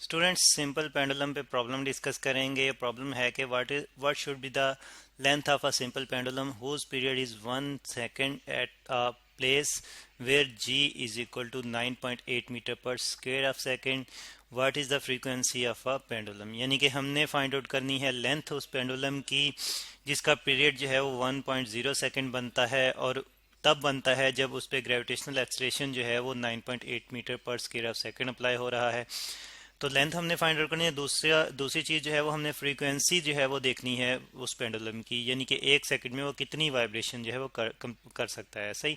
Students simple pendulum पे problem discuss करेंगे। Problem है कि what should be the length of a simple pendulum whose period is 1 second at a place where g is equal to 9.8 metre per square of second. What is the frequency of a pendulum, यानी कि हमने find out करनी है length उस pendulum की जिसका period जो है वो 1.0 सेकेंड बनता है, और तब बनता है जब उस पर ग्रेविटेशनल एक्सलेशन जो है वो 9.8 metre per square of second apply हो रहा है। तो लेंथ हमने फाइंड आउट करनी है। दूसरी चीज़ जो है वो हमने फ्रीक्वेंसी जो है वो देखनी है उस पेंडुलम की, यानी कि 1 सेकंड में वो कितनी वाइब्रेशन जो है वो कर सकता है। सही,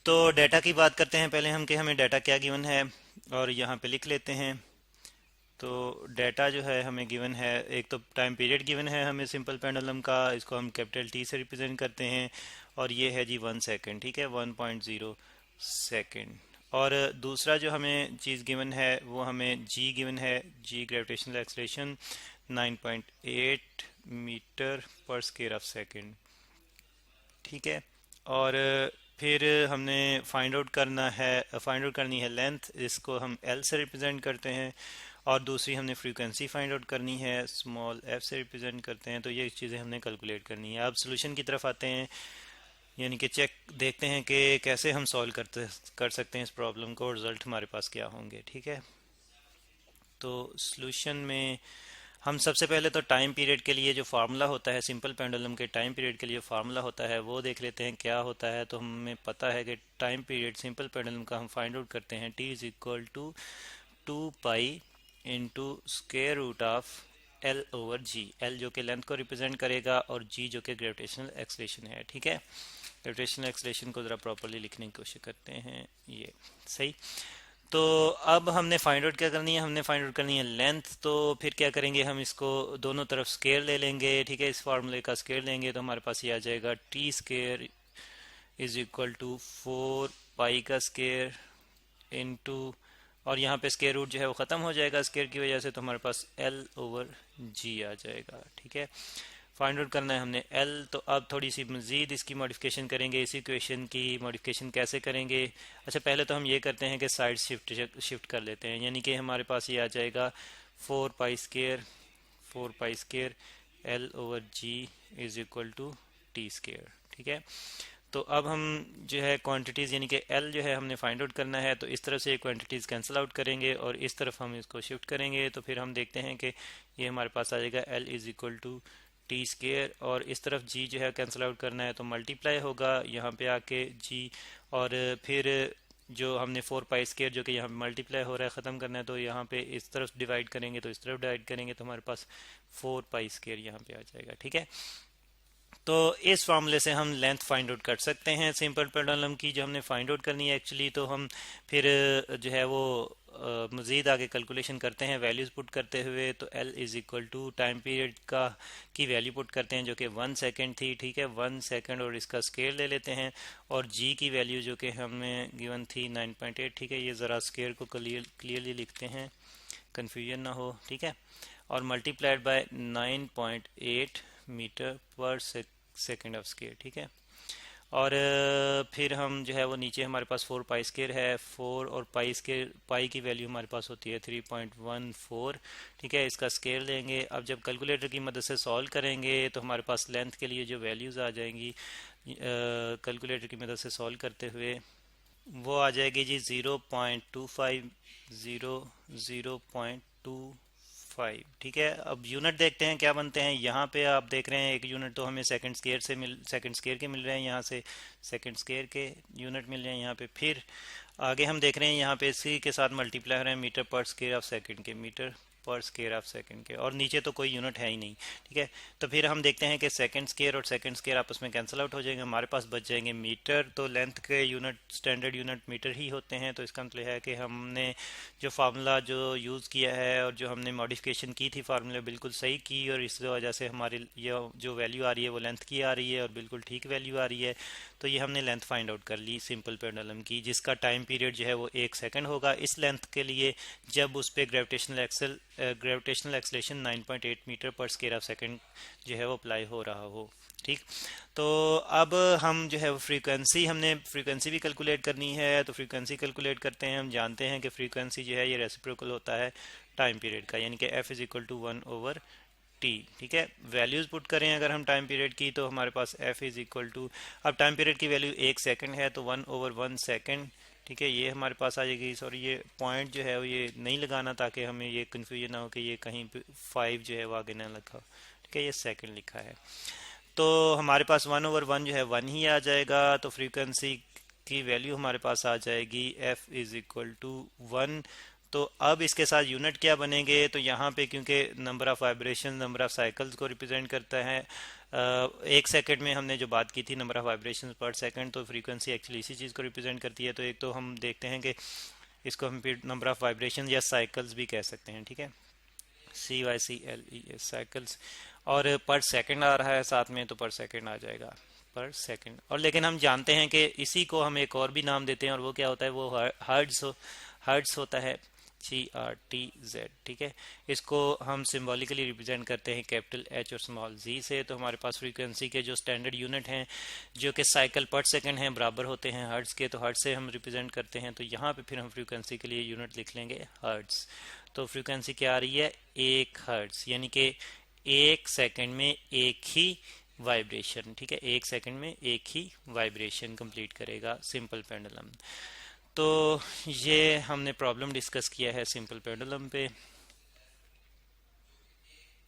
तो डाटा की बात करते हैं पहले हम कि हमें डाटा क्या गिवन है, और यहाँ पे लिख लेते हैं। तो डाटा जो है हमें गिवन है, एक तो टाइम पीरियड गिवन है हमें सिंपल पेंडुलम का, इसको हम कैपिटल टी से रिप्रेजेंट करते हैं, और ये है जी 1 सेकेंड, ठीक है, 1.0 सेकेंड। और दूसरा जो हमें चीज़ गिवन है वो हमें जी गिवन है, जी gravitational acceleration 9.8 metre per square of second, ठीक है। और फिर हमने फाइंड आउट करनी है लेंथ, इसको हम एल से रिप्रेजेंट करते हैं, और दूसरी हमने फ्रीक्वेंसी फाइंड आउट करनी है, स्मॉल एफ से रिप्रेजेंट करते हैं। तो ये चीज़ें हमने कैलकुलेट करनी है। अब सोल्यूशन की तरफ आते हैं, यानी कि चेक देखते हैं कि कैसे हम सॉल्व कर सकते हैं इस प्रॉब्लम को, रिजल्ट हमारे पास क्या होंगे, ठीक है। तो सोल्यूशन में हम सबसे पहले तो टाइम पीरियड के लिए जो फार्मूला होता है, सिंपल पेंडुलम के टाइम पीरियड के लिए फार्मूला होता है वो देख लेते हैं क्या होता है। तो हमें पता है कि टाइम पीरियड सिंपल पेंडुलम का हम फाइंड आउट करते हैं, T is equal to 2 pi into square root of L over g. L जो कि लेंथ को रिप्रेजेंट करेगा, और जी जो कि ग्रेविटेशनल एक्सलेशन है, ठीक है। ग्रेविटेशनल एक्सलेशन को ज़रा प्रॉपरली लिखने की कोशिश करते हैं, ये सही। तो अब हमने फाइंड आउट क्या करनी है, हमने फाइंड आउट करनी है लेंथ। तो फिर क्या करेंगे, हम इसको दोनों तरफ स्क्वायर ले लेंगे, ठीक है। इस फार्मूले का स्क्वायर लेंगे तो हमारे पास ये आ जाएगा T square is equal to 4 pi का स्क्वायर इनटू, और यहाँ पे स्क्वायर रूट जो है वो ख़त्म हो जाएगा स्क्वायर की वजह से, तो हमारे पास एल ओवर जी आ जाएगा, ठीक है। फाइंड आउट करना है हमने एल। तो अब थोड़ी सी मज़ीद इसकी मॉडिफिकेशन करेंगे। इसी इक्वेशन की मॉडिफिकेशन कैसे करेंगे, अच्छा पहले तो हम ये करते हैं कि साइड शिफ्ट कर लेते हैं, यानी कि हमारे पास ये आ जाएगा 4 pi square L over g is equal to T square, ठीक है। तो अब हम जो है क्वांटिटीज़, यानी कि एल जो है हमने फाइंड आउट करना है, तो इस तरफ से क्वांटिटीज़ कैंसिल आउट करेंगे और इस तरफ हम इसको शिफ्ट करेंगे। तो फिर हम देखते हैं कि ये हमारे पास आ जाएगा L is equal to T square, और इस तरफ जी जो है कैंसिल आउट करना है तो मल्टीप्लाई होगा यहाँ पे आके जी, और फिर जो हमने 4 पाई स्क्वेयर जो कि यहाँ पे मल्टीप्लाई हो रहा है ख़त्म करना है, तो यहाँ पे इस तरफ डिवाइड करेंगे, तो इस तरफ डिवाइड करेंगे तो हमारे पास 4 पाई स्क्वेयर यहाँ पे आ जाएगा, ठीक है। तो इस फार्मूले से हम लेंथ फाइंड आउट कर सकते हैं सिंपल पेंडुलम की, जो हमने फाइंड आउट करनी है एक्चुअली। तो हम फिर जो है वो मज़ीद आगे कैलकुलेशन करते हैं वैल्यूज़ पुट करते हुए। तो L is equal to time period का की वैल्यू पुट करते हैं जो कि 1 सेकेंड थी, ठीक है, 1 सेकेंड, और इसका स्केयर ले लेते हैं, और G की वैल्यू जो कि हमें गिवन थी 9.8, ठीक है। ये ज़रा स्केयर को क्लियरली लिखते हैं, कन्फ्यूजन ना हो, ठीक है। और मल्टीप्लाइड बाय 9.8 मीटर पर सेकेंड ऑफ स्केयर, ठीक है। और फिर हम जो है वो नीचे हमारे पास 4 पाई स्केयर है, 4 और पाई की वैल्यू हमारे पास होती है 3.14, ठीक है। इसका स्केयर लेंगे। अब जब कैलकुलेटर की मदद से सॉल्व करेंगे तो हमारे पास लेंथ के लिए जो वैल्यूज़ आ जाएंगी कैलकुलेटर की मदद से सॉल्व करते हुए, वो आ जाएगी जी 0.25, 0.25, ठीक है। अब यूनिट देखते हैं क्या बनते हैं। यहाँ पे आप देख रहे हैं एक यूनिट तो हमें सेकंड स्केयर के मिल रहे हैं, यहाँ से सेकंड स्केयर के यूनिट मिल रहे हैं यहाँ पे। फिर आगे हम देख रहे हैं यहाँ पे इसी के साथ मल्टीप्लाई हो रहे हैं metre per square of second के, metre per square of second के, और नीचे तो कोई यूनिट है ही नहीं, ठीक है। तो फिर हम देखते हैं कि सेकंड स्केयर और सेकंड स्केयर आपस में कैंसिल आउट हो जाएंगे, हमारे पास बच जाएंगे मीटर। तो लेंथ के यूनिट स्टैंडर्ड यूनिट मीटर ही होते हैं। तो इसका मतलब है कि हमने जो फार्मूला जो यूज़ किया है और जो हमने मॉडिफिकेशन की थी फार्मूले बिल्कुल सही की, और इस वजह से हमारी ये जो वैल्यू आ रही है वो लेंथ की आ रही है और बिल्कुल ठीक वैल्यू आ रही है। तो ये हमने लेंथ फाइंड आउट कर ली सिंपल पेंडुलम की, जिसका टाइम पीरियड जो है वो 1 सेकेंड होगा इस लेंथ के लिए, जब उस पर gravitational acceleration 9.8 metre per square of second जो है वो अप्लाई हो रहा हो, ठीक। तो अब हम जो है वो हमने फ्रीक्वेंसी भी कैलकुलेट करनी है। तो फ्रीक्वेंसी कैलकुलेट करते हैं। हम जानते हैं कि फ्रीक्वेंसी जो है ये रेसिप्रोकल होता है टाइम पीरियड का, यानी कि f is equal to 1/t। ठीक है, वैल्यूज पुट करें अगर हम टाइम पीरियड की, तो हमारे पास f इज इक्वल टू, अब टाइम पीरियड की वैल्यू 1 सेकंड है तो 1/1 सेकंड। ठीक है, ये हमारे पास आ जाएगी। सॉरी, ये पॉइंट जो है वो ये नहीं लगाना ताकि हमें ये कन्फ्यूजन ना हो कि ये कहीं पे 5 जो है वो आगे ना लिखा हो। ठीक है, ये सेकंड लिखा है, तो हमारे पास 1/1 जो है 1 ही आ जाएगा। तो फ्रीक्वेंसी की वैल्यू हमारे पास आ जाएगी f इज इक्वल टू 1। तो अब इसके साथ यूनिट क्या बनेंगे, तो यहाँ पे क्योंकि number of vibration number of cycles को रिप्रेजेंट करता है, 1 सेकंड में हमने जो बात की थी नंबर ऑफ वाइब्रेशन पर सेकंड, तो फ्रीक्वेंसी एक्चुअली इसी चीज़ को रिप्रेजेंट करती है। तो एक तो हम देखते हैं कि इसको हम फिर नंबर ऑफ वाइब्रेशन या साइकिल्स भी कह सकते हैं। ठीक है, CYCLES साइकिल्स, और पर सेकंड आ रहा है साथ में, तो पर सेकंड आ जाएगा पर सेकंड। और लेकिन हम जानते हैं कि इसी को हम एक और भी नाम देते हैं, और वो क्या होता है, वो हर्ट्स होता है, GRTZ। ठीक है, इसको हम सिंबॉलिकली रिप्रेजेंट करते हैं कैपिटल H और स्मॉल z से। तो हमारे पास फ्रीक्वेंसी के जो स्टैंडर्ड यूनिट हैं जो कि साइकिल पर सेकंड हैं बराबर होते हैं हर्ट्स के, तो हर्ट्स से हम रिप्रेजेंट करते हैं। तो यहाँ पे फिर हम फ्रीक्वेंसी के लिए यूनिट लिख लेंगे हर्ट्स। तो फ्रीक्वेंसी क्या आ रही है, 1 हर्ट्स, यानी कि 1 सेकंड में एक ही वाइब्रेशन। ठीक है, 1 सेकंड में एक ही वाइब्रेशन कंप्लीट करेगा सिंपल पेंडुलम। तो ये हमने प्रॉब्लम डिस्कस किया है सिंपल पेंडुलम पे।